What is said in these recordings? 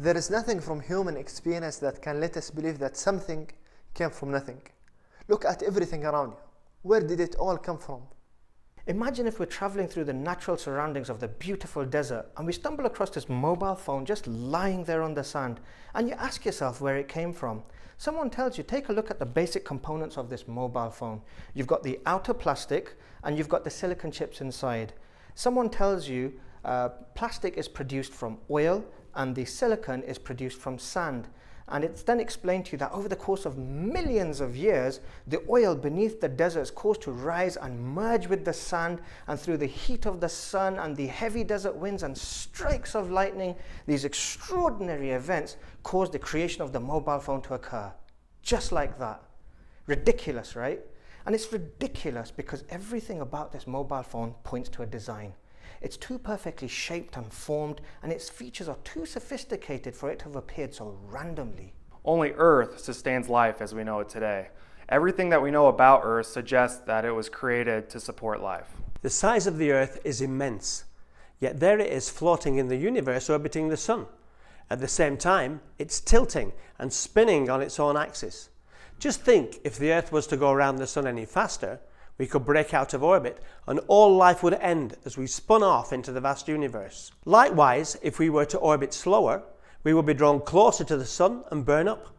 There is nothing from human experience that can let us believe that something came from nothing. Look at everything around you. Where did it all come from? Imagine if we're traveling through the natural surroundings of the beautiful desert and we stumble across this mobile phone just lying there on the sand, and you ask yourself where it came from. Someone tells you, take a look at the basic components of this mobile phone. You've got the outer plastic and you've got the silicon chips inside. Someone tells you plastic is produced from oil and the silicon is produced from sand. And it's then explained to you that over the course of millions of years, the oil beneath the desert is caused to rise and merge with the sand, and through the heat of the sun and the heavy desert winds and strikes of lightning, these extraordinary events caused the creation of the mobile phone to occur. Just like that. Ridiculous, right? And it's ridiculous because everything about this mobile phone points to a design. It's too perfectly shaped and formed, and its features are too sophisticated for it to have appeared so randomly. Only Earth sustains life as we know it today. Everything that we know about Earth suggests that it was created to support life. The size of the Earth is immense, yet there it is floating in the universe orbiting the Sun. At the same time, it's tilting and spinning on its own axis. Just think, if the Earth was to go around the Sun any faster, we could break out of orbit and all life would end as we spun off into the vast universe. Likewise, if we were to orbit slower, we would be drawn closer to the Sun and burn up.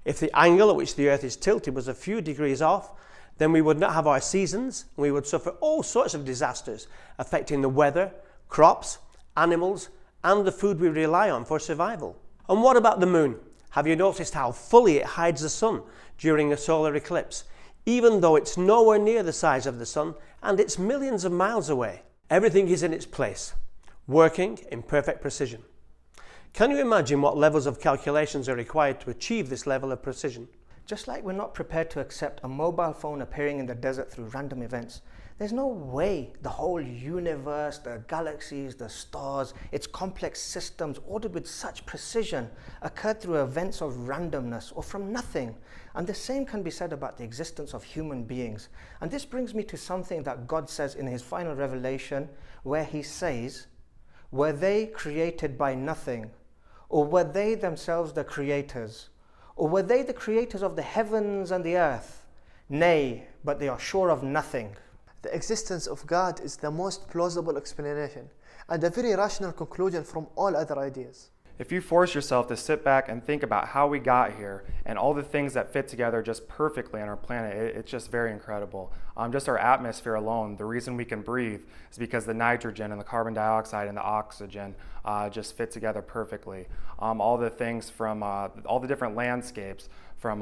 If the angle at which the Earth is tilted was a few degrees off, then we would not have our seasons and we would suffer all sorts of disasters affecting the weather, crops, animals, and the food we rely on for survival. And what about the Moon? Have you noticed how fully it hides the Sun during a solar eclipse, even though it's nowhere near the size of the Sun and it's millions of miles away? Everything is in its place, working in perfect precision. Can you imagine what levels of calculations are required to achieve this level of precision? Just like we're not prepared to accept a mobile phone appearing in the desert through random events, there's no way the whole universe, the galaxies, the stars, its complex systems ordered with such precision occurred through events of randomness or from nothing. And the same can be said about the existence of human beings. And this brings me to something that God says in his final revelation, where he says, "Were they created by nothing? Or were they themselves the creators? Or were they the creators of the heavens and the earth? Nay, but they are sure of nothing." The existence of God is the most plausible explanation and a very rational conclusion from all other ideas. If you force yourself to sit back and think about how we got here and all the things that fit together just perfectly on our planet, it's just very incredible. Just our atmosphere alone, the reason we can breathe is because the nitrogen and the carbon dioxide and the oxygen just fit together perfectly. All the things from all the different landscapes, from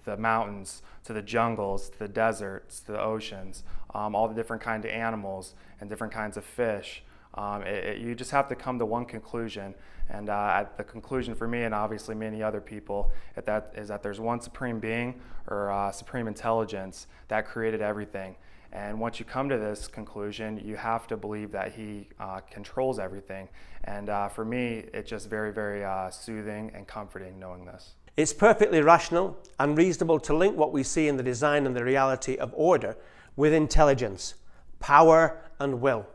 the mountains to the jungles, to the deserts, to the oceans, all the different kinds of animals and different kinds of fish. You just have to come to one conclusion, and at the conclusion for me and obviously many other people is that there's one supreme being or supreme intelligence that created everything. And once you come to this conclusion, you have to believe that he controls everything. And for me, it's just very, very soothing and comforting knowing this. It's perfectly rational and reasonable to link what we see in the design and the reality of order with intelligence, power, and will.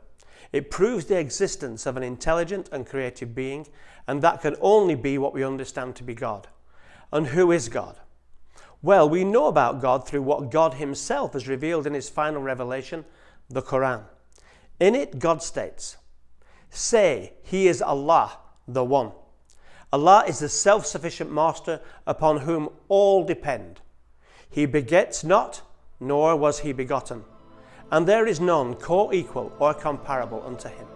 It proves the existence of an intelligent and creative being, and that can only be what we understand to be God. And who is God? Well, we know about God through what God himself has revealed in his final revelation, the Quran. In it, God states, "Say, he is Allah, the One. Allah is the self-sufficient master upon whom all depend. He begets not, nor was he begotten, and there is none co-equal or comparable unto him."